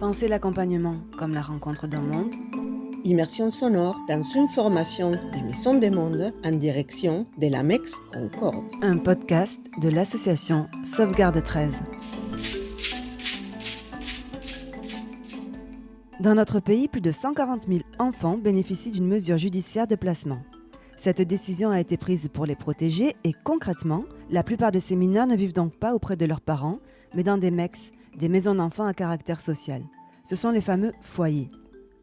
Pensez l'accompagnement comme la rencontre d'un monde. Immersion sonore dans une formation des Maisons des Mondes en direction de la MEX Concorde. Un podcast de l'association Sauvegarde 13. Dans notre pays, plus de 140 000 enfants bénéficient d'une mesure judiciaire de placement. Cette décision a été prise pour les protéger et concrètement, la plupart de ces mineurs ne vivent donc pas auprès de leurs parents, mais dans des MEX, des maisons d'enfants à caractère social. Ce sont les fameux foyers.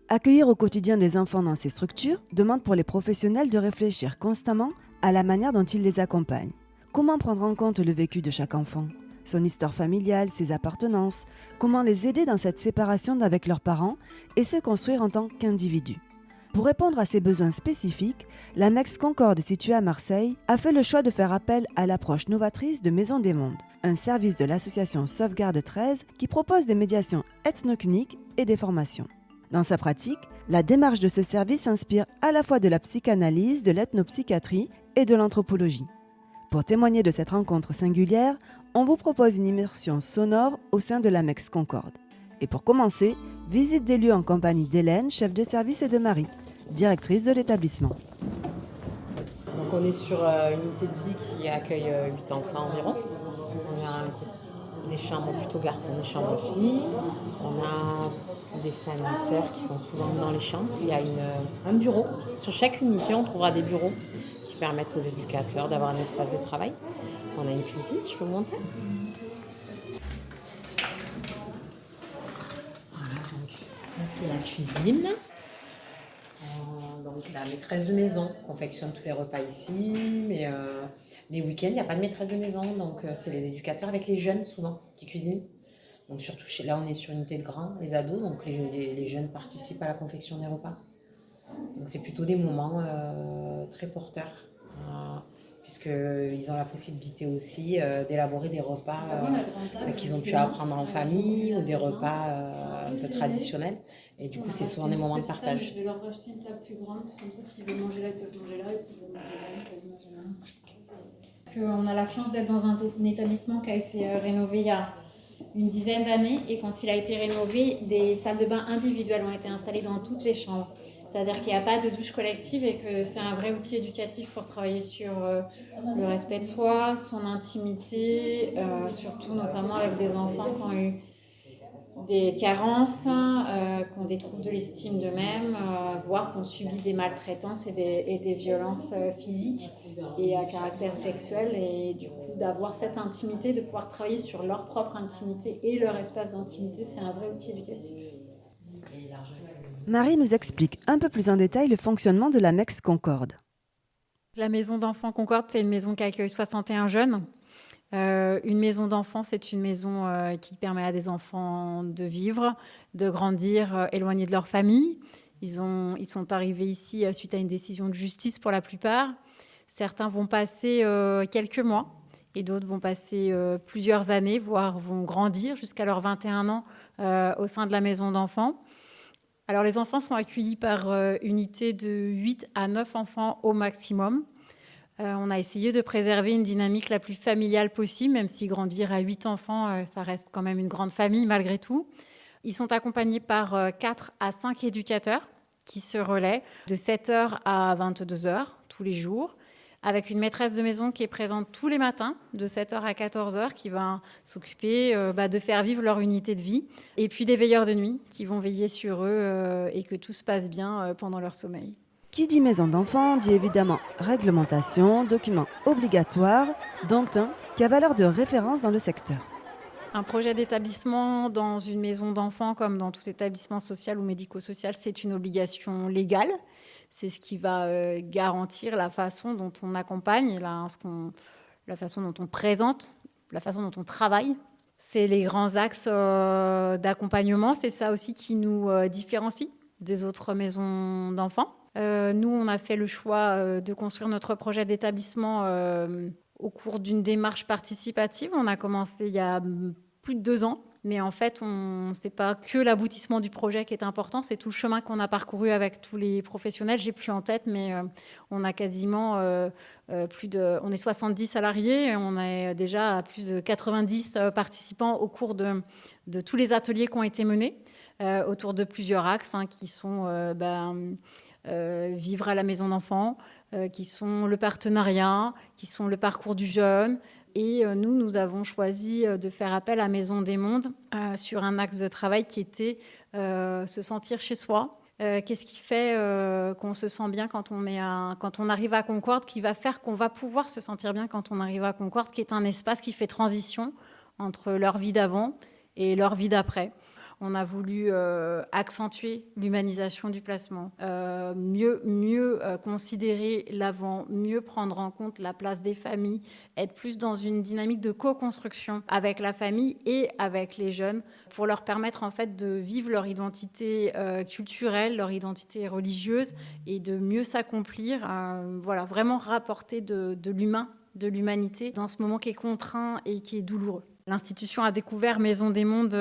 Accueillir au quotidien des enfants dans ces structures demande pour les professionnels de réfléchir constamment à la manière dont ils les accompagnent. Comment prendre en compte le vécu de chaque enfant, son histoire familiale, ses appartenances, comment les aider dans cette séparation d'avec leurs parents et se construire en tant qu'individus. Pour répondre à ces besoins spécifiques, la MEX Concorde située à Marseille a fait le choix de faire appel à l'approche novatrice de Maisons des Mondes, un service de l'association Sauvegarde 13 qui propose des médiations ethnocliniques et des formations. Dans sa pratique, la démarche de ce service s'inspire à la fois de la psychanalyse, de l'ethnopsychiatrie et de l'anthropologie. Pour témoigner de cette rencontre singulière, on vous propose une immersion sonore au sein de la MEX Concorde. Et pour commencer, visite des lieux en compagnie d'Hélène, chef de service, et de Marie, directrice de l'établissement. Donc on est sur une unité de vie qui accueille 8 enfants environ. On a des chambres plutôt garçons, des chambres filles. On a des sanitaires qui sont souvent dans les chambres. Il y a un bureau. Sur chaque unité, on trouvera des bureaux qui permettent aux éducateurs d'avoir un espace de travail. On a une cuisine, je peux vous montrer. Voilà, donc ça c'est la cuisine. Donc la maîtresse de maison confectionne tous les repas ici, mais les week-ends, il n'y a pas de maîtresse de maison, donc c'est les éducateurs avec les jeunes souvent qui cuisinent. Donc surtout là, on est sur une unité de grands, les ados, donc les jeunes participent à la confection des repas. Donc c'est plutôt des moments très porteurs, puisqu'ils ont la possibilité aussi d'élaborer des repas qu'ils ont pu apprendre en famille ou des repas un peu traditionnels. Et du coup, c'est souvent des moments de partage. Je vais leur racheter une table plus grande, comme ça, s'ils veulent manger là, ils peuvent manger là, et s'ils veulent manger là, ils peuvent manger là. On a la chance d'être dans un établissement qui a été rénové il y a une dizaine d'années, et quand il a été rénové, des salles de bain individuelles ont été installées dans toutes les chambres. C'est-à-dire qu'il n'y a pas de douche collective et que c'est un vrai outil éducatif pour travailler sur le respect de soi, son intimité, surtout notamment avec des enfants qui ont eu des carences, qui ont des troubles de l'estime d'eux-mêmes, voire qui ont subi des maltraitances et des violences physiques et à caractère sexuel. Et du coup, d'avoir cette intimité, de pouvoir travailler sur leur propre intimité et leur espace d'intimité, c'est un vrai outil éducatif. Marie nous explique un peu plus en détail le fonctionnement de la MEX Concorde. La maison d'enfants Concorde, c'est une maison qui accueille 61 jeunes. Une maison d'enfants, c'est une maison qui permet à des enfants de vivre, de grandir éloignés de leur famille. Ils sont arrivés ici suite à une décision de justice pour la plupart. Certains vont passer quelques mois et d'autres vont passer plusieurs années, voire vont grandir jusqu'à leurs 21 ans au sein de la maison d'enfants. Alors les enfants sont accueillis par unité de 8 à 9 enfants au maximum. On a essayé de préserver une dynamique la plus familiale possible, même si grandir à 8 enfants, ça reste quand même une grande famille malgré tout. Ils sont accompagnés par 4 à 5 éducateurs qui se relaient de 7h à 22h tous les jours, avec une maîtresse de maison qui est présente tous les matins de 7h à 14h, qui va s'occuper de faire vivre leur unité de vie, et puis des veilleurs de nuit qui vont veiller sur eux et que tout se passe bien pendant leur sommeil. Qui dit maison d'enfants dit évidemment réglementation, documents obligatoires, dont un qui a valeur de référence dans le secteur. Un projet d'établissement dans une maison d'enfants, comme dans tout établissement social ou médico-social, c'est une obligation légale. C'est ce qui va garantir la façon dont on accompagne, la façon dont on présente, la façon dont on travaille. C'est les grands axes d'accompagnement. C'est ça aussi qui nous différencie des autres maisons d'enfants. Nous, on a fait le choix de construire notre projet d'établissement au cours d'une démarche participative. On a commencé il y a plus de 2 ans. Mais en fait, c'est pas que l'aboutissement du projet qui est important, c'est tout le chemin qu'on a parcouru avec tous les professionnels. J'ai plus en tête, mais on a quasiment on est 70 salariés, et on est déjà à plus de 90 participants au cours de tous les ateliers qui ont été menés autour de plusieurs axes qui sont vivre à la maison d'enfants, qui sont le partenariat, qui sont le parcours du jeune. Et nous avons choisi de faire appel à Maison des Mondes sur un axe de travail qui était se sentir chez soi. Qu'est-ce qui fait qu'on se sent bien quand on arrive à Concorde, qui va faire qu'on va pouvoir se sentir bien quand on arrive à Concorde, qui est un espace qui fait transition entre leur vie d'avant et leur vie d'après. On a voulu accentuer l'humanisation du placement, mieux considérer l'avant, mieux prendre en compte la place des familles, être plus dans une dynamique de co-construction avec la famille et avec les jeunes pour leur permettre en fait de vivre leur identité culturelle, leur identité religieuse et de mieux s'accomplir, vraiment rapporter de l'humain, de l'humanité dans ce moment qui est contraint et qui est douloureux. L'institution a découvert Maison des Mondes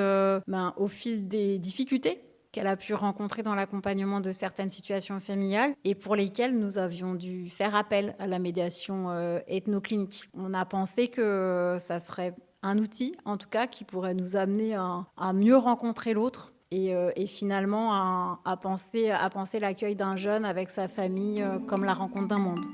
au fil des difficultés qu'elle a pu rencontrer dans l'accompagnement de certaines situations familiales et pour lesquelles nous avions dû faire appel à la médiation ethnoclinique. On a pensé que ça serait un outil, en tout cas, qui pourrait nous amener à mieux rencontrer l'autre et finalement à penser l'accueil d'un jeune avec sa famille comme la rencontre d'un monde.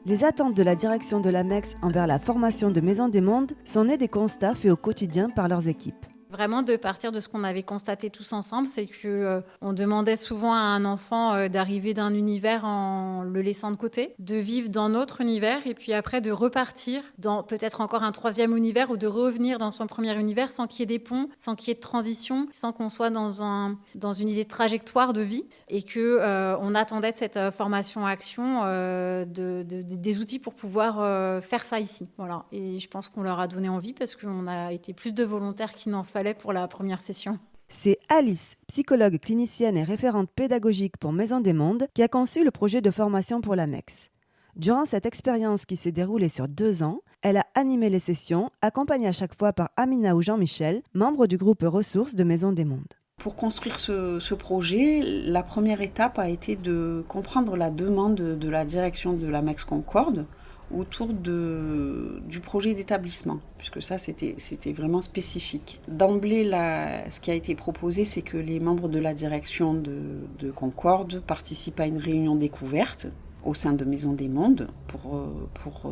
Les attentes de la direction de l'AMEX envers la formation de Maison des Mondes sont nées des constats faits au quotidien par leurs équipes. Vraiment de partir de ce qu'on avait constaté tous ensemble, c'est qu'on demandait souvent à un enfant d'arriver d'un univers en le laissant de côté, de vivre dans notre univers et puis après de repartir dans peut-être encore un troisième univers ou de revenir dans son premier univers sans qu'il y ait des ponts, sans qu'il y ait de transition, sans qu'on soit dans une idée de trajectoire de vie et qu'on attendait de cette formation-action des outils pour pouvoir faire ça ici. Voilà. Et je pense qu'on leur a donné envie parce qu'on a été plus de volontaires qu'il n'en fallait pour la première session. C'est Alice, psychologue clinicienne et référente pédagogique pour Maison des Mondes, qui a conçu le projet de formation pour l'AMEX. Durant cette expérience qui s'est déroulée sur 2 ans, elle a animé les sessions, accompagnée à chaque fois par Amina ou Jean-Michel, membres du groupe ressources de Maison des Mondes. Pour construire ce projet, la première étape a été de comprendre la demande de la direction de l'AMEX Concorde autour du projet d'établissement, puisque ça c'était vraiment spécifique. D'emblée, ce qui a été proposé, c'est que les membres de la direction de Concorde participent à une réunion découverte au sein de Maison des Mondes pour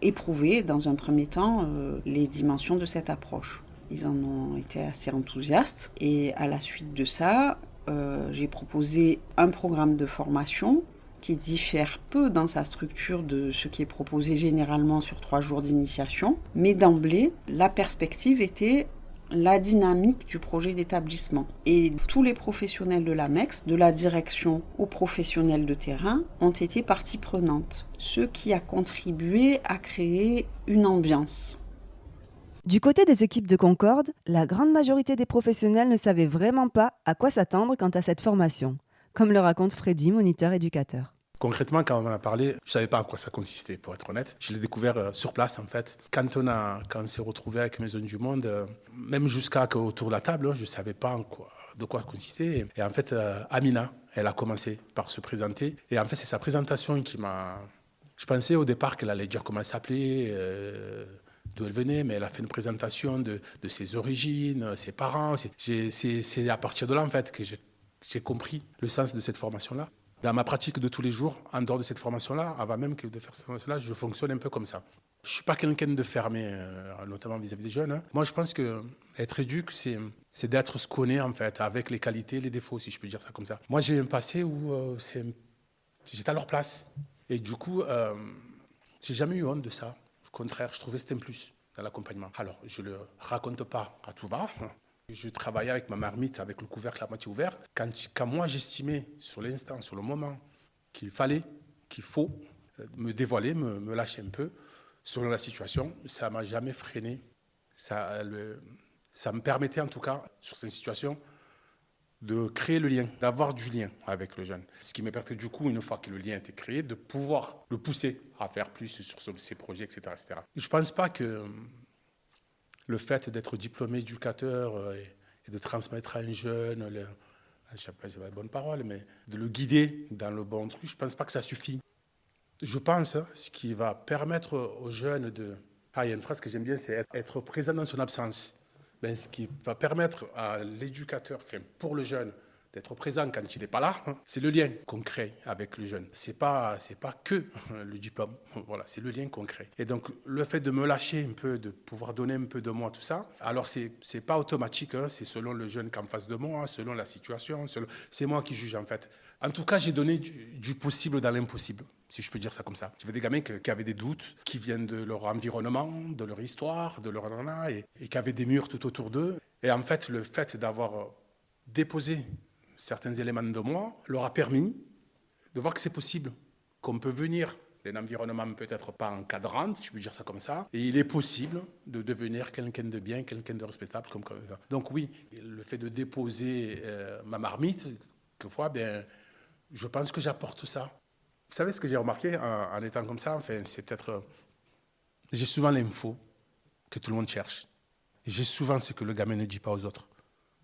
éprouver dans un premier temps les dimensions de cette approche. Ils en ont été assez enthousiastes et à la suite de ça, j'ai proposé un programme de formation qui diffère peu dans sa structure de ce qui est proposé généralement sur 3 jours d'initiation. Mais d'emblée, la perspective était la dynamique du projet d'établissement. Et tous les professionnels de l'AMEX, de la direction aux professionnels de terrain, ont été partie prenante, ce qui a contribué à créer une ambiance. Du côté des équipes de Concorde, la grande majorité des professionnels ne savaient vraiment pas à quoi s'attendre quant à cette formation, comme le raconte Freddy, moniteur éducateur. Concrètement, quand on en a parlé, je ne savais pas à quoi ça consistait, pour être honnête. Je l'ai découvert sur place, en fait. Quand on s'est retrouvé avec Maison du Monde, même jusqu'à autour de la table, je ne savais pas de quoi consistait. Et en fait, Amina, elle a commencé par se présenter. Et en fait, c'est sa présentation qui m'a... Je pensais au départ qu'elle allait dire comment elle s'appelait, d'où elle venait, mais elle a fait une présentation de ses origines, ses parents. C'est à partir de là, en fait, que j'ai compris le sens de cette formation-là. Dans ma pratique de tous les jours, en dehors de cette formation-là, avant même que de faire cette formation-là, je fonctionne un peu comme ça. Je ne suis pas quelqu'un de fermé, notamment vis-à-vis des jeunes. Moi, je pense qu'être éduque, c'est d'être ce qu'on est, en fait, avec les qualités et les défauts, si je peux dire ça comme ça. Moi, j'ai un passé où j'étais à leur place. Et du coup, j'ai jamais eu honte de ça. Au contraire, je trouvais que c'était un plus dans l'accompagnement. Alors, je ne le raconte pas à tout va. Je travaillais avec ma marmite, avec le couvercle à moitié ouvert. Quand moi, j'estimais sur l'instant, sur le moment, qu'il faut me dévoiler, me lâcher un peu, selon la situation, ça ne m'a jamais freiné. Ça me permettait, en tout cas, sur cette situation, de créer le lien, d'avoir du lien avec le jeune. Ce qui me permet du coup, une fois que le lien a été créé, de pouvoir le pousser à faire plus sur ses projets, etc. etc. Je ne pense pas que le fait d'être diplômé éducateur et de transmettre à un jeune, je ne sais pas la bonne parole, mais de le guider dans le bon truc, je ne pense pas que ça suffit. Je pense ce qui va permettre aux jeunes de... Ah, il y a une phrase que j'aime bien, c'est être présent dans son absence. Ben, ce qui va permettre à l'éducateur, enfin, pour le jeune, d'être présent quand il n'est pas là, c'est le lien qu'on crée avec le jeune. C'est pas que le diplôme, voilà, c'est le lien qu'on crée. Et donc, le fait de me lâcher un peu, de pouvoir donner un peu de moi, tout ça, alors c'est pas automatique, c'est selon le jeune qui est en face de moi, selon la situation, c'est moi qui juge en fait. En tout cas, j'ai donné du possible dans l'impossible, si je peux dire ça comme ça. J'avais des gamins qui avaient des doutes, qui viennent de leur environnement, de leur histoire, de leur nana, et qui avaient des murs tout autour d'eux. Et en fait, le fait d'avoir déposé certains éléments de moi leur a permis de voir que c'est possible, qu'on peut venir d'un environnement peut-être pas encadrant, si je peux dire ça comme ça, et il est possible de devenir quelqu'un de bien, quelqu'un de respectable. Comme ça. Donc oui, le fait de déposer ma marmite, quelquefois, je pense que j'apporte ça. Vous savez ce que j'ai remarqué en étant comme ça, enfin, c'est peut-être... j'ai souvent l'info que tout le monde cherche. J'ai souvent ce que le gamin ne dit pas aux autres.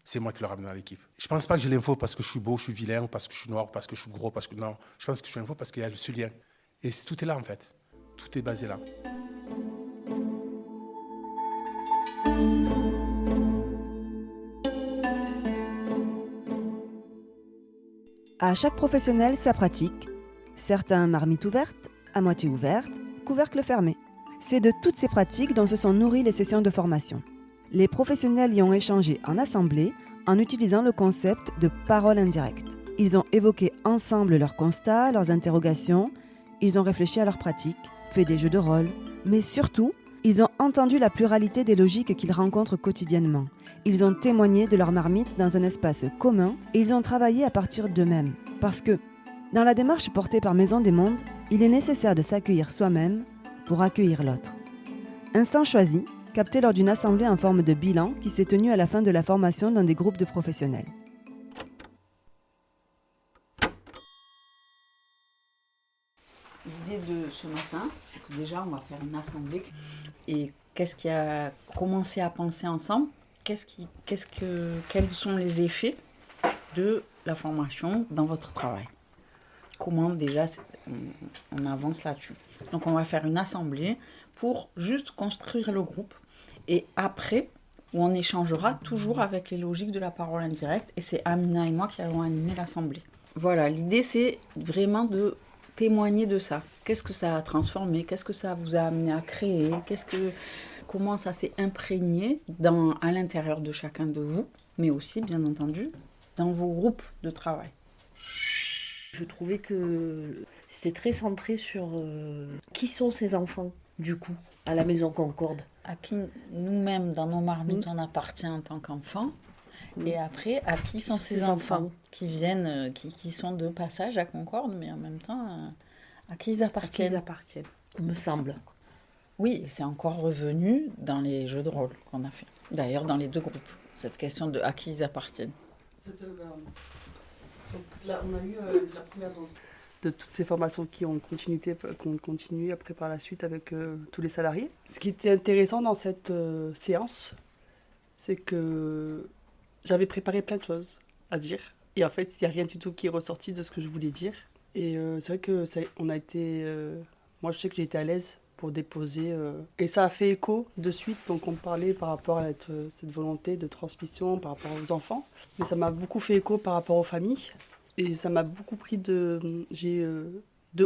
C'est moi qui le ramène dans l'équipe. Je ne pense pas que j'ai l'info parce que je suis beau, je suis vilain, ou parce que je suis noir, ou parce que je suis gros, parce que... Non, je pense que je suis l'info parce qu'il y a ce lien. Et tout est là, en fait. Tout est basé là. À chaque professionnel, sa pratique. Certains marmites ouvertes, à moitié ouvertes, couvercle fermé. C'est de toutes ces pratiques dont se sont nourries les sessions de formation. Les professionnels y ont échangé en assemblée en utilisant le concept de parole indirecte. Ils ont évoqué ensemble leurs constats, leurs interrogations, ils ont réfléchi à leurs pratiques, fait des jeux de rôle, mais surtout, ils ont entendu la pluralité des logiques qu'ils rencontrent quotidiennement. Ils ont témoigné de leur marmite dans un espace commun et ils ont travaillé à partir d'eux-mêmes. Parce que, dans la démarche portée par Maison des Mondes, il est nécessaire de s'accueillir soi-même pour accueillir l'autre. Instant choisi, capté lors d'une assemblée en forme de bilan qui s'est tenue à la fin de la formation dans des groupes de professionnels. L'idée de ce matin, c'est que déjà on va faire une assemblée et qu'est-ce qui a commencé à penser ensemble, quels sont les effets de la formation dans votre travail. Comment déjà on avance là-dessus. Donc on va faire une assemblée pour juste construire le groupe. Et après, où on échangera toujours avec les logiques de la parole indirecte. Et c'est Amina et moi qui allons animer l'assemblée. Voilà, l'idée c'est vraiment de témoigner de ça. Qu'est-ce que ça a transformé? Qu'est-ce que ça vous a amené à créer? Comment ça s'est imprégné à l'intérieur de chacun de vous, mais aussi, bien entendu, dans vos groupes de travail. Je trouvais que c'était très centré sur qui sont ces enfants, du coup, à la Maison Concorde. À qui nous-mêmes, dans nos marmites, on appartient en tant qu'enfants. Et après, à qui sont ces enfants qui viennent, qui sont de passage à Concorde, mais en même temps, à qui ils appartiennent. Me semble. Oui, c'est encore revenu dans les jeux de rôle qu'on a fait. D'ailleurs, dans les deux groupes, cette question de à qui ils appartiennent. Donc là, on a eu la première de toutes ces formations qu'on continue après par la suite avec tous les salariés. Ce qui était intéressant dans cette séance, c'est que j'avais préparé plein de choses à dire. Et en fait, il n'y a rien du tout qui est ressorti de ce que je voulais dire. Et c'est vrai que on a été... moi, je sais que j'ai été à l'aise pour déposer. Et ça a fait écho de suite. Donc, on parlait par rapport à cette volonté de transmission par rapport aux enfants. Mais ça m'a beaucoup fait écho par rapport aux familles. Et ça m'a beaucoup pris de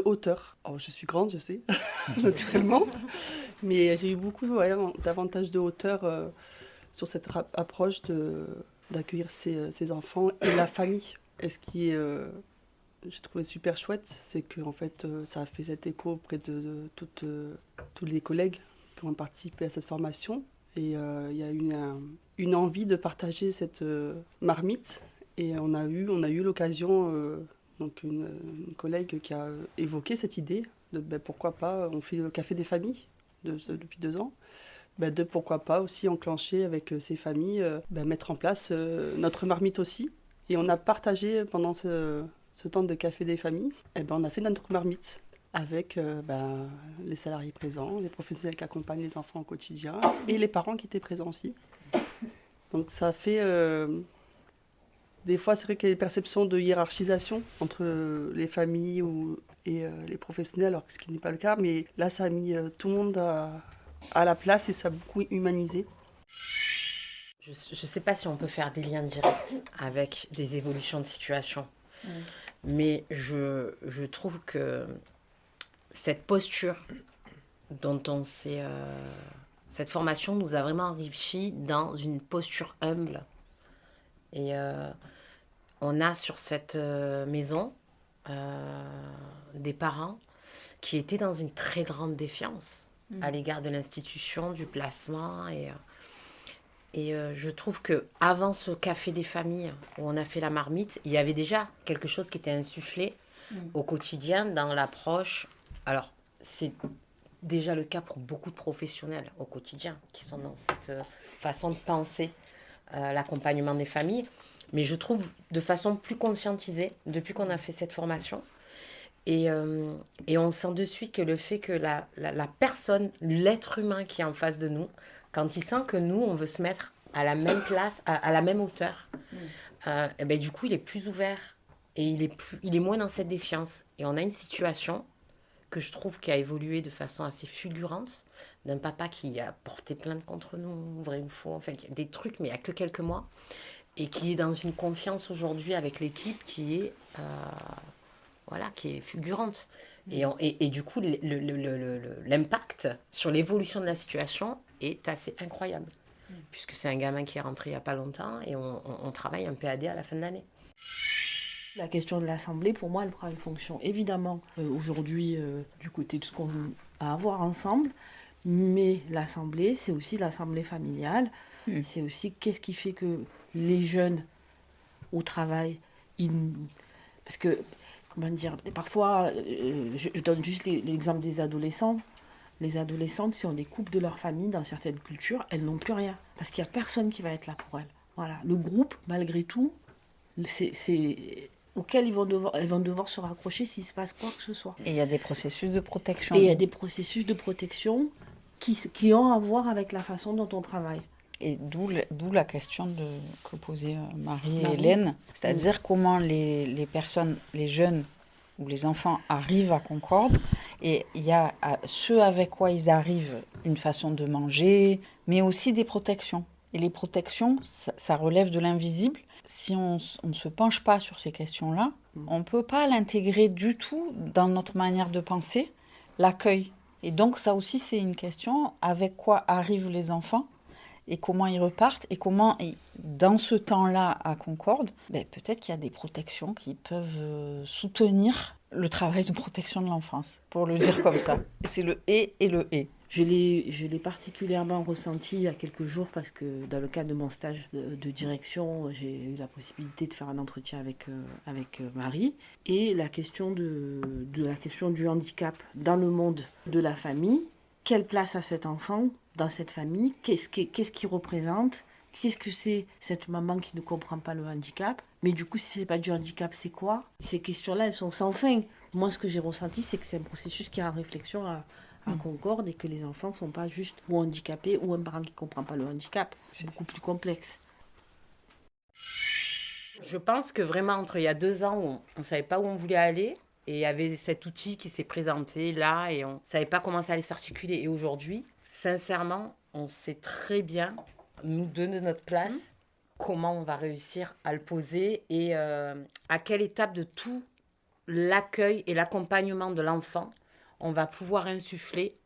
hauteur. Alors, je suis grande, je sais, naturellement. Mais j'ai eu beaucoup davantage de hauteur sur cette approche d'accueillir ces enfants et la famille. Et ce qui est... j'ai trouvé super chouette, c'est que en fait, ça a fait cet écho auprès de tous les collègues qui ont participé à cette formation. Et il y a eu une envie de partager cette marmite. Et on a eu l'occasion, donc une collègue qui a évoqué cette idée de pourquoi pas, on fait le café des familles depuis 2 ans. De pourquoi pas aussi enclencher avec ces familles, mettre en place notre marmite aussi. Et on a partagé pendant ce temps de café des familles, on a fait notre marmite avec les salariés présents, les professionnels qui accompagnent les enfants au quotidien et les parents qui étaient présents aussi. Donc ça fait... des fois, c'est vrai qu'il y a des perceptions de hiérarchisation entre les familles et les professionnels, alors que ce qui n'est pas le cas. Mais là, ça a mis tout le monde à la place et ça a beaucoup humanisé. Je ne sais pas si on peut faire des liens directs avec des évolutions de situation. Mais je trouve que cette posture dont on s'est... cette formation nous a vraiment enrichi dans une posture humble. Et on a sur cette maison des parents qui étaient dans une très grande défiance à l'égard de l'institution, du placement. Et je trouve qu'avant ce café des familles où on a fait la marmite, il y avait déjà quelque chose qui était insufflé au quotidien dans l'approche. Alors, c'est déjà le cas pour beaucoup de professionnels au quotidien qui sont dans cette façon de penser l'accompagnement des familles. Mais je trouve de façon plus conscientisée depuis qu'on a fait cette formation. Et on sent de suite que le fait que la personne, l'être humain qui est en face de nous, quand il sent que nous, on veut se mettre à la même place, à la même hauteur, du coup, il est plus ouvert et il est moins dans cette défiance. Et on a une situation que je trouve qui a évolué de façon assez fulgurante, d'un papa qui a porté plainte contre nous, vrai ou faux, enfin, des trucs, mais il n'y a que quelques mois, et qui est dans une confiance aujourd'hui avec l'équipe qui est fulgurante. Et du coup, l'impact sur l'évolution de la situation est assez incroyable, puisque c'est un gamin qui est rentré il n'y a pas longtemps et on travaille un PAD à la fin de l'année. La question de l'Assemblée, pour moi, elle prend une fonction évidemment aujourd'hui du côté de ce qu'on a à voir ensemble, mais l'Assemblée, c'est aussi l'Assemblée familiale, c'est aussi qu'est-ce qui fait que les jeunes au travail, parce que, comment dire, parfois, je donne juste l'exemple des adolescents. Les adolescentes, si on les coupe de leur famille dans certaines cultures, elles n'ont plus rien, parce qu'il n'y a personne qui va être là pour elles. Voilà. Le groupe, malgré tout, c'est auquel elles vont devoir se raccrocher s'il se passe quoi que ce soit. Et il y a des processus de protection. Et il y a des processus de protection qui ont à voir avec la façon dont on travaille. Et d'où la question que posaient Marie et Hélène, c'est-à-dire comment les personnes, les jeunes ou les enfants arrivent à Concorde, et il y a ce avec quoi ils arrivent, une façon de manger, mais aussi des protections. Et les protections, ça relève de l'invisible. Si on ne se penche pas sur ces questions-là, on ne peut pas l'intégrer du tout dans notre manière de penser, l'accueil. Et donc ça aussi, c'est une question, avec quoi arrivent les enfants et comment ils repartent, et comment, dans ce temps-là à Concorde, peut-être qu'il y a des protections qui peuvent soutenir le travail de protection de l'enfance, pour le dire comme ça. C'est le « et » et le « et ». Je l'ai particulièrement ressenti il y a quelques jours parce que dans le cadre de mon stage de direction, j'ai eu la possibilité de faire un entretien avec Marie. Et la question la question du handicap dans le monde de la famille, quelle place a cet enfant dans cette famille, qu'est-ce qu'il représente, qu'est-ce que c'est cette maman qui ne comprend pas le handicap, mais du coup si c'est pas du handicap c'est quoi? Ces questions-là elles sont sans fin. Moi ce que j'ai ressenti c'est que c'est un processus qui est en réflexion à Concorde et que les enfants ne sont pas juste ou handicapés ou un parent qui ne comprend pas le handicap, c'est beaucoup plus complexe. Je pense que vraiment entre il y a 2 ans où on ne savait pas où on voulait aller, et il y avait cet outil qui s'est présenté là et on ne savait pas comment ça allait s'articuler. Et aujourd'hui, sincèrement, on sait très bien, nous deux de notre place, comment on va réussir à le poser et à quelle étape de tout l'accueil et l'accompagnement de l'enfant on va pouvoir insuffler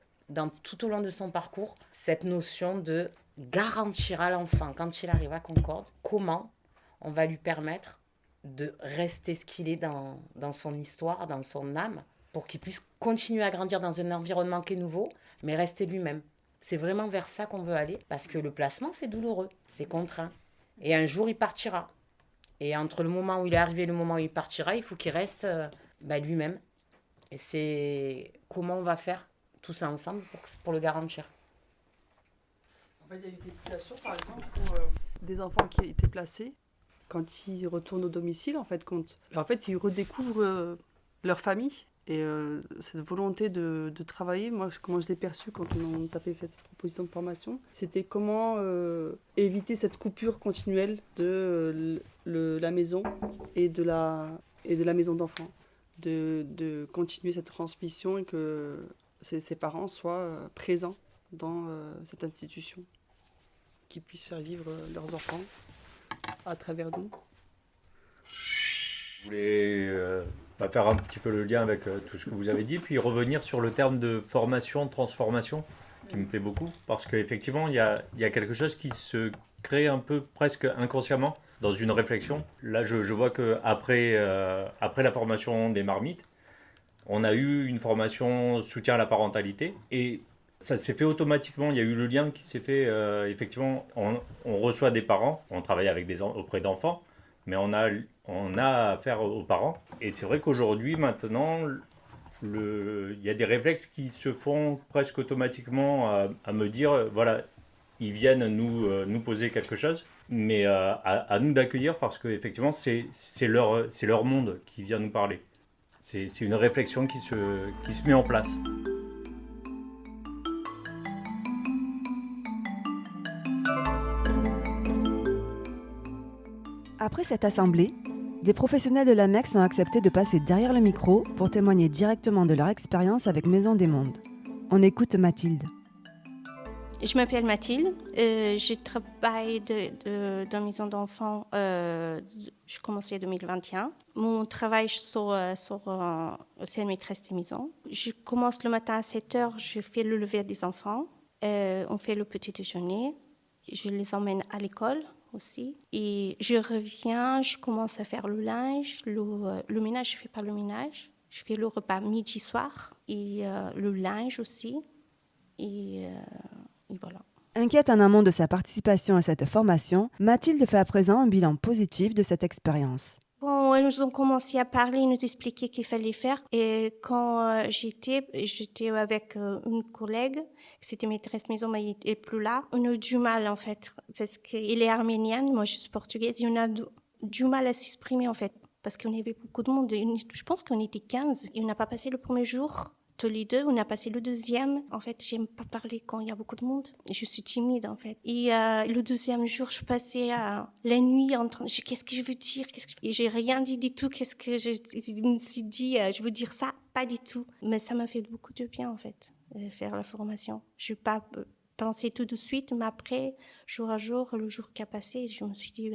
tout au long de son parcours cette notion de garantir à l'enfant, quand il arrive à Concorde, comment on va lui permettre de rester ce qu'il est dans son histoire, dans son âme, pour qu'il puisse continuer à grandir dans un environnement qui est nouveau, mais rester lui-même. C'est vraiment vers ça qu'on veut aller, parce que le placement, c'est douloureux, c'est contraint. Et un jour, il partira. Et entre le moment où il est arrivé et le moment où il partira, il faut qu'il reste lui-même. Et c'est comment on va faire tout ça ensemble pour le garantir. En fait, il y a eu des situations, par exemple, où des enfants qui étaient placés quand ils retournent au domicile, en fait, ils redécouvrent leur famille. Et cette volonté de travailler, moi, comment je l'ai perçue quand on nous a fait cette proposition de formation, c'était comment éviter cette coupure continuelle de la maison et de la maison d'enfants. De continuer cette transmission et que ces parents soient présents dans cette institution, qu'ils puissent faire vivre leurs enfants à travers nous. Je voulais faire un petit peu le lien avec tout ce que vous avez dit, puis revenir sur le terme de formation, transformation, qui me plaît beaucoup, parce qu'effectivement, il y a quelque chose qui se crée un peu presque inconsciemment dans une réflexion. Là, je vois qu'après la formation des marmites, on a eu une formation soutien à la parentalité, et ça s'est fait automatiquement. Il y a eu le lien qui s'est fait, effectivement, on reçoit des parents, on travaille avec auprès d'enfants, mais on a affaire aux parents. Et c'est vrai qu'aujourd'hui, maintenant, il y a des réflexes qui se font presque automatiquement à me dire, voilà, ils viennent nous poser quelque chose, mais à nous d'accueillir parce qu'effectivement, c'est leur monde qui vient nous parler. C'est une réflexion qui se met en place. Après cette assemblée, des professionnels de la MEX ont accepté de passer derrière le micro pour témoigner directement de leur expérience avec Maison des Mondes. On écoute Mathilde. Je m'appelle Mathilde, je travaille dans Maison d'enfants, je commençais en 2021. Mon travail c'est maîtresse de maison. Je commence le matin à 7h, je fais le lever des enfants, on fait le petit déjeuner, je les emmène à l'école aussi. Et je reviens, je commence à faire le linge, le ménage, je ne fais pas le ménage. Je fais le repas midi-soir et le linge aussi. Et voilà. Inquiète en amont de sa participation à cette formation, Mathilde fait à présent un bilan positif de cette expérience. Quand ils ont commencé à parler, ils nous expliquaient qu'il fallait faire. Et quand j'étais avec une collègue, c'était maîtresse maison, mais elle n'est plus là. On a eu du mal, en fait, parce qu'elle est arménienne, moi je suis portugaise, et on a du mal à s'exprimer, en fait, parce qu'on avait beaucoup de monde. Je pense qu'on était 15, et on n'a pas passé le premier jour. Tous les deux, on a passé le deuxième. En fait, j'aime pas parler quand il y a beaucoup de monde. Je suis timide, en fait. Et le deuxième jour, je passais la nuit en train... Qu'est-ce que je veux dire? Et j'ai rien dit du tout. Qu'est-ce que je me suis dit? Je veux dire ça? Pas du tout. Mais ça m'a fait beaucoup de bien, en fait, faire la formation. Je n'ai pas pensé tout de suite, mais après, jour à jour, le jour qui a passé, je me suis dit...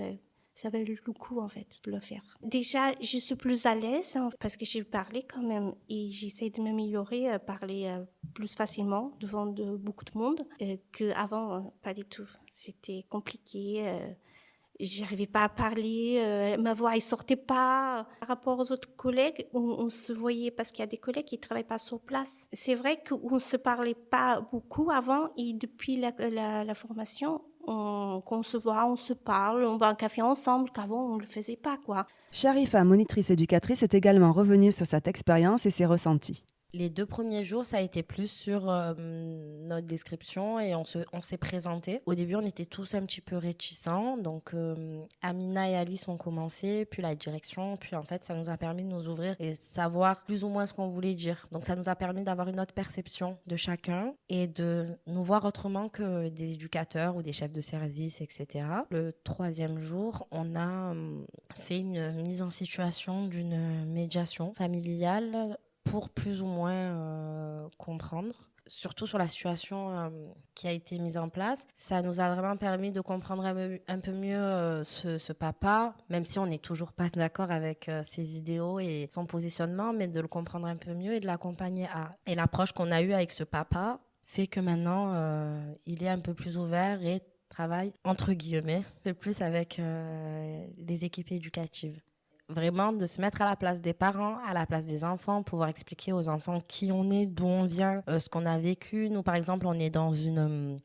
ça valait le coup, en fait, de le faire. Déjà, je suis plus à l'aise parce que j'ai parlé quand même et j'essaie de m'améliorer, parler plus facilement devant beaucoup de monde qu'avant, pas du tout. C'était compliqué. J'arrivais pas à parler, ma voix ne sortait pas. Par rapport aux autres collègues, on se voyait, parce qu'il y a des collègues qui ne travaillent pas sur place. C'est vrai qu'on ne se parlait pas beaucoup avant et depuis la formation, qu'on se voit, on se parle, on boit un café ensemble, qu'avant on ne le faisait pas, quoi. Sharifa, monitrice éducatrice, est également revenue sur cette expérience et ses ressentis. Les 2 premiers jours, ça a été plus sur notre description et on s'est présenté. Au début, on était tous un petit peu réticents. Donc, Amina et Alice ont commencé, puis la direction. Puis, en fait, ça nous a permis de nous ouvrir et savoir plus ou moins ce qu'on voulait dire. Donc, ça nous a permis d'avoir une autre perception de chacun et de nous voir autrement que des éducateurs ou des chefs de service, etc. Le 3e jour, on a fait une mise en situation d'une médiation familiale pour plus ou moins comprendre, surtout sur la situation qui a été mise en place. Ça nous a vraiment permis de comprendre un peu mieux ce papa, même si on n'est toujours pas d'accord avec ses idéaux et son positionnement, mais de le comprendre un peu mieux et de l'accompagner Et l'approche qu'on a eue avec ce papa fait que maintenant, il est un peu plus ouvert et travaille, entre guillemets, un peu plus avec les équipes éducatives. vraiment de se mettre à la place des parents, à la place des enfants, pouvoir expliquer aux enfants qui on est, d'où on vient, ce qu'on a vécu. Nous, par exemple, on est dans une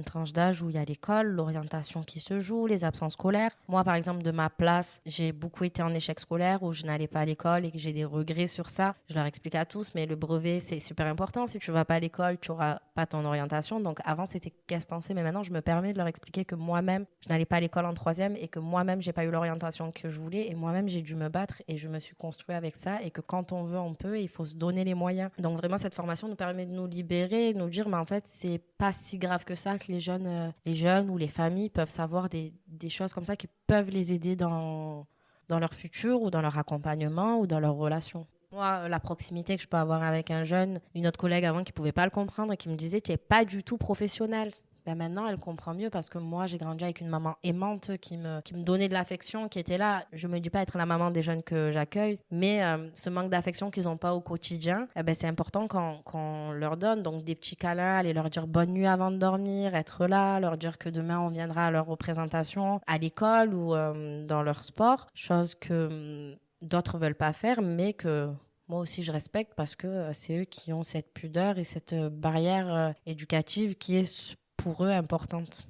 tranche d'âge où il y a l'école, l'orientation qui se joue, les absences scolaires. Moi, par exemple, de ma place, j'ai beaucoup été en échec scolaire où je n'allais pas à l'école et que j'ai des regrets sur ça. Je leur explique à tous, mais le brevet, c'est super important. Si tu ne vas pas à l'école, tu n'auras pas ton orientation. Donc avant, c'était castancé, mais maintenant, je me permets de leur expliquer que moi-même, je n'allais pas à l'école en 3e et que moi-même, j'ai pas eu l'orientation que je voulais et moi-même, j'ai dû me battre et je me suis construit avec ça et que quand on veut, on peut et il faut se donner les moyens. Donc vraiment, cette formation nous permet de nous libérer, de nous dire, mais en fait, c'est pas si grave que ça que les jeunes ou les familles peuvent savoir des choses comme ça qui peuvent les aider dans leur futur ou dans leur accompagnement ou dans leur relation. Moi, la proximité que je peux avoir avec un jeune, une autre collègue avant qui pouvait pas le comprendre et qui me disait tu n'es pas du tout professionnel. Ben maintenant, elle comprend mieux parce que moi, j'ai grandi avec une maman aimante qui me donnait de l'affection, qui était là. Je me dis pas être la maman des jeunes que j'accueille, mais ce manque d'affection qu'ils n'ont pas au quotidien, c'est important qu'on leur donne. Donc, des petits câlins, aller leur dire bonne nuit avant de dormir, être là, leur dire que demain, on viendra à leur représentation à l'école ou dans leur sport. Chose que d'autres veulent pas faire, mais que moi aussi, je respecte parce que c'est eux qui ont cette pudeur et cette barrière éducative qui est pour eux importante.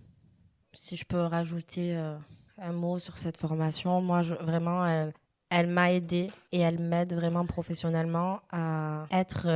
Si je peux rajouter un mot sur cette formation, moi, vraiment, elle m'a aidée et elle m'aide vraiment professionnellement à être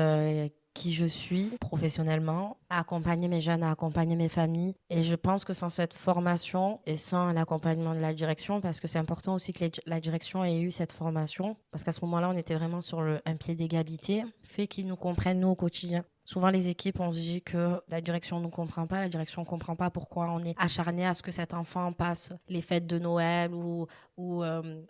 qui je suis professionnellement, à accompagner mes jeunes, à accompagner mes familles. Et je pense que sans cette formation et sans l'accompagnement de la direction, parce que c'est important aussi que la direction ait eu cette formation, parce qu'à ce moment-là, on était vraiment sur un pied d'égalité, fait qu'ils nous comprennent, nous, au quotidien. Souvent, les équipes, on se dit que la direction ne nous comprend pas. La direction ne comprend pas pourquoi on est acharné à ce que cet enfant passe les fêtes de Noël ou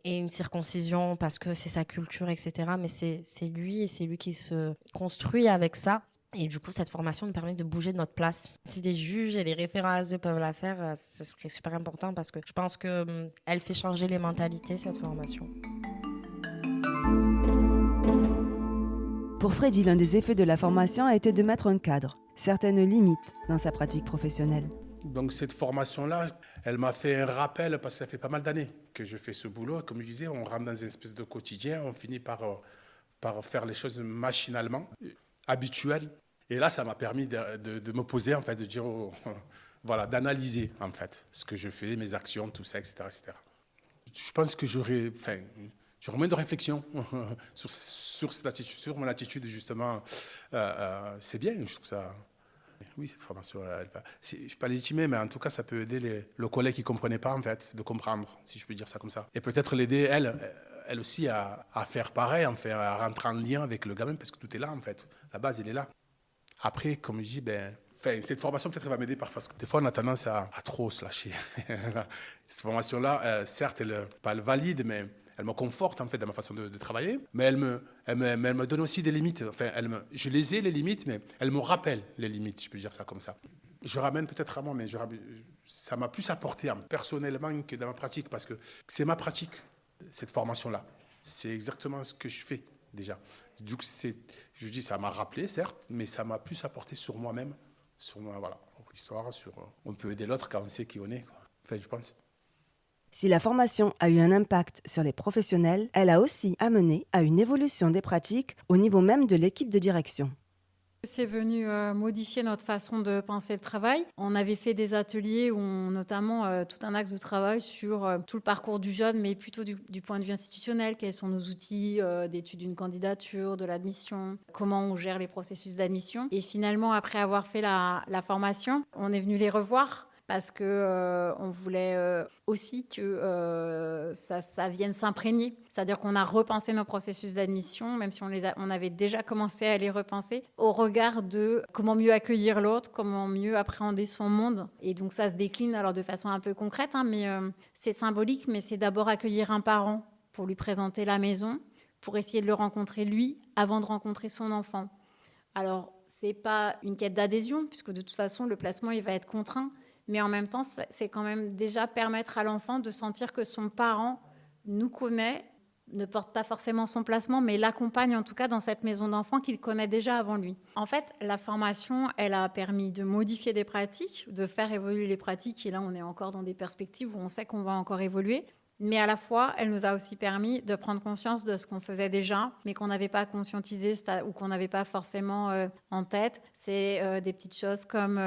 ait une circoncision parce que c'est sa culture, etc. Mais c'est lui et c'est lui qui se construit avec ça. Et du coup, cette formation nous permet de bouger de notre place. Si les juges et les référents ASE peuvent la faire, ce serait super important parce que je pense qu'elle fait changer les mentalités, cette formation. Pour Freddy, l'un des effets de la formation a été de mettre un cadre, certaines limites dans sa pratique professionnelle. Donc cette formation-là, elle m'a fait un rappel parce que ça fait pas mal d'années que je fais ce boulot. Comme je disais, on rentre dans une espèce de quotidien, on finit par faire les choses machinalement, habituelles. Et là, ça m'a permis de me poser, en fait, de dire, voilà, d'analyser, en fait, ce que je fais, mes actions, tout ça, etc. etc. Je pense que j'aurais moins de réflexion sur mon attitude, justement. C'est bien, je trouve ça. Oui, cette formation, je ne suis pas légitimé, mais en tout cas, ça peut aider le collègue qui ne comprenait pas, en fait, de comprendre, si je peux dire ça comme ça. Et peut-être l'aider, elle aussi, à faire pareil, en fait, à rentrer en lien avec le gamin, parce que tout est là, en fait. La base, elle est là. Après, comme je dis, cette formation, peut-être, elle va m'aider parfois, parce que des fois, on a tendance à trop se lâcher. Cette formation-là, certes, elle valide, mais elle me conforte, en fait, dans ma façon de travailler, mais elle me donne aussi des limites. Enfin, je les ai, les limites, mais elle me rappelle les limites, je peux dire ça comme ça. Je ramène peut-être à moi, mais ça m'a plus apporté personnellement que dans ma pratique, parce que c'est ma pratique, cette formation-là. C'est exactement ce que je fais, déjà. Du coup, je dis, ça m'a rappelé, certes, mais ça m'a plus apporté sur moi-même, sur moi, voilà, l'histoire, on peut aider l'autre quand on sait qui on est, quoi. Enfin, je pense. Si la formation a eu un impact sur les professionnels, elle a aussi amené à une évolution des pratiques au niveau même de l'équipe de direction. C'est venu modifier notre façon de penser le travail. On avait fait des ateliers où notamment tout un axe de travail sur tout le parcours du jeune, mais plutôt du point de vue institutionnel. Quels sont nos outils d'étude d'une candidature, de l'admission, comment on gère les processus d'admission. Et finalement, après avoir fait la formation, on est venu les revoir parce qu'on voulait aussi que ça vienne s'imprégner. C'est-à-dire qu'on a repensé nos processus d'admission, même si on avait déjà commencé à les repenser, au regard de comment mieux accueillir l'autre, comment mieux appréhender son monde. Et donc ça se décline alors de façon un peu concrète, mais c'est symbolique, mais c'est d'abord accueillir un parent pour lui présenter la maison, pour essayer de le rencontrer lui avant de rencontrer son enfant. Alors, c'est pas une quête d'adhésion, puisque de toute façon, le placement, il va être contraint. Mais en même temps, c'est quand même déjà permettre à l'enfant de sentir que son parent nous connaît, ne porte pas forcément son placement, mais l'accompagne en tout cas dans cette maison d'enfant qu'il connaît déjà avant lui. En fait, la formation, elle a permis de modifier des pratiques, de faire évoluer les pratiques. Et là, on est encore dans des perspectives où on sait qu'on va encore évoluer. Mais à la fois, elle nous a aussi permis de prendre conscience de ce qu'on faisait déjà, mais qu'on n'avait pas conscientisé ou qu'on n'avait pas forcément en tête. C'est des petites choses comme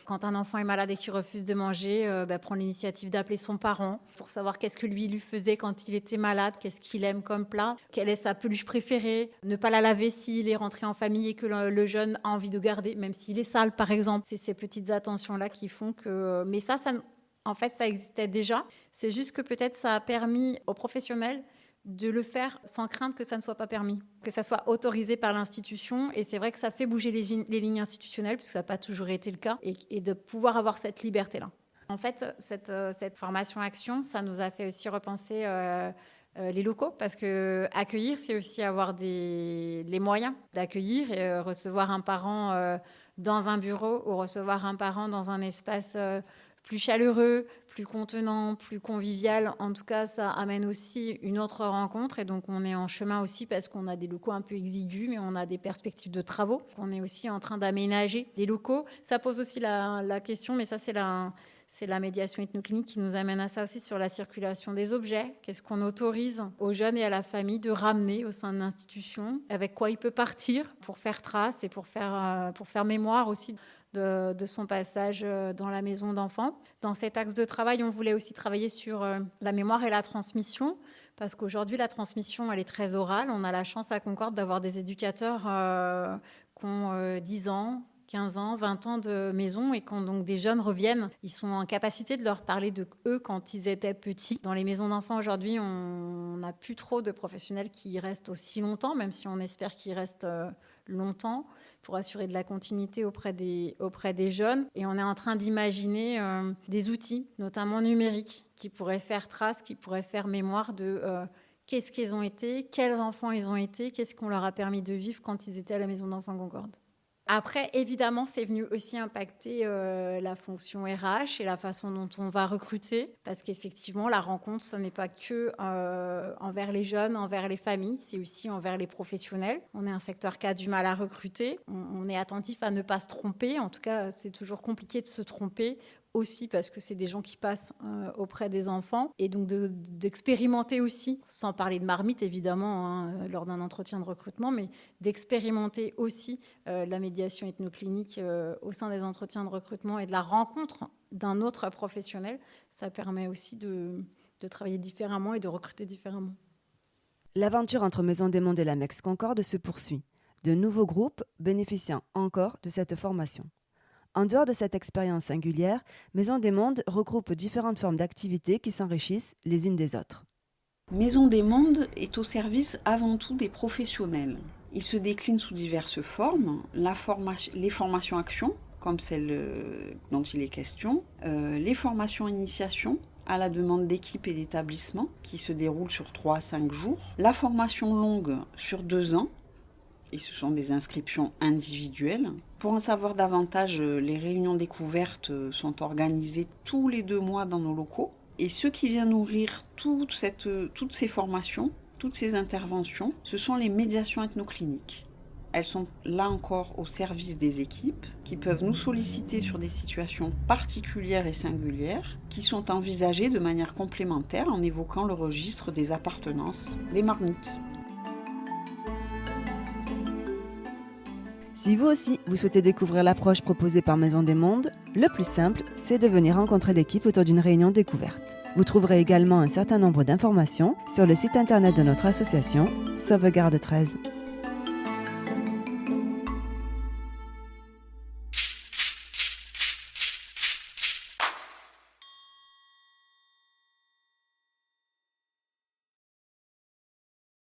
quand un enfant est malade et qu'il refuse de manger, prendre l'initiative d'appeler son parent pour savoir qu'est-ce que lui faisait quand il était malade, qu'est-ce qu'il aime comme plat, quelle est sa peluche préférée, ne pas la laver s'il est rentré en famille et que le jeune a envie de garder, même s'il est sale par exemple. C'est ces petites attentions-là qui font que... Mais ça en fait, ça existait déjà. C'est juste que peut-être ça a permis aux professionnels de le faire sans crainte que ça ne soit pas permis, que ça soit autorisé par l'institution. Et c'est vrai que ça fait bouger les lignes institutionnelles, puisque ça n'a pas toujours été le cas, et de pouvoir avoir cette liberté-là. En fait, cette formation action, ça nous a fait aussi repenser les locaux, parce que accueillir, c'est aussi avoir les moyens d'accueillir et recevoir un parent dans un bureau ou recevoir un parent dans un espace plus chaleureux, plus contenant, plus convivial. En tout cas, ça amène aussi une autre rencontre. Et donc, on est en chemin aussi parce qu'on a des locaux un peu exigus, mais on a des perspectives de travaux. On est aussi en train d'aménager des locaux. Ça pose aussi la question, mais ça, c'est la médiation ethnoclinique qui nous amène à ça aussi, sur la circulation des objets. Qu'est-ce qu'on autorise aux jeunes et à la famille de ramener au sein de l'institution? Avec quoi il peut partir pour faire trace et pour faire mémoire aussi de son passage dans la maison d'enfants. Dans cet axe de travail, on voulait aussi travailler sur la mémoire et la transmission, parce qu'aujourd'hui, la transmission, elle est très orale. On a la chance à Concorde d'avoir des éducateurs qui ont 10 ans, 15 ans, 20 ans de maison, et quand donc des jeunes reviennent, ils sont en capacité de leur parler de eux quand ils étaient petits. Dans les maisons d'enfants aujourd'hui, on n'a plus trop de professionnels qui y restent aussi longtemps, même si on espère qu'ils restent longtemps, pour assurer de la continuité auprès des jeunes. Et on est en train d'imaginer des outils, notamment numériques, qui pourraient faire trace, qui pourraient faire mémoire de qu'est-ce qu'ils ont été, quels enfants ils ont été, qu'est-ce qu'on leur a permis de vivre quand ils étaient à la maison d'enfants Concorde. Après, évidemment, c'est venu aussi impacter la fonction RH et la façon dont on va recruter, parce qu'effectivement, la rencontre, ce n'est pas que envers les jeunes, envers les familles, c'est aussi envers les professionnels. On est un secteur qui a du mal à recruter. On est attentif à ne pas se tromper. En tout cas, c'est toujours compliqué de se tromper, aussi parce que c'est des gens qui passent auprès des enfants, et donc d'expérimenter aussi, sans parler de marmite évidemment lors d'un entretien de recrutement, mais d'expérimenter aussi la médiation ethnoclinique au sein des entretiens de recrutement et de la rencontre d'un autre professionnel. Ça permet aussi de travailler différemment et de recruter différemment. L'aventure entre Maison des Mondes et la MEX Concorde se poursuit. De nouveaux groupes bénéficiant encore de cette formation. En dehors de cette expérience singulière, Maison des Mondes regroupe différentes formes d'activités qui s'enrichissent les unes des autres. Maison des Mondes est au service avant tout des professionnels. Il se décline sous diverses formes, les formations actions, comme celle dont il est question, les formations initiation à la demande d'équipes et d'établissements qui se déroulent sur 3 à 5 jours, la formation longue sur 2 ans, et ce sont des inscriptions individuelles. Pour en savoir davantage, les réunions découvertes sont organisées tous les 2 mois dans nos locaux. Et ce qui vient nourrir toutes ces formations, toutes ces interventions, ce sont les médiations ethnocliniques. Elles sont là encore au service des équipes qui peuvent nous solliciter sur des situations particulières et singulières qui sont envisagées de manière complémentaire en évoquant le registre des appartenances des marmites. Si vous aussi, vous souhaitez découvrir l'approche proposée par Maison des Mondes, le plus simple, c'est de venir rencontrer l'équipe autour d'une réunion découverte. Vous trouverez également un certain nombre d'informations sur le site internet de notre association, Sauvegarde 13.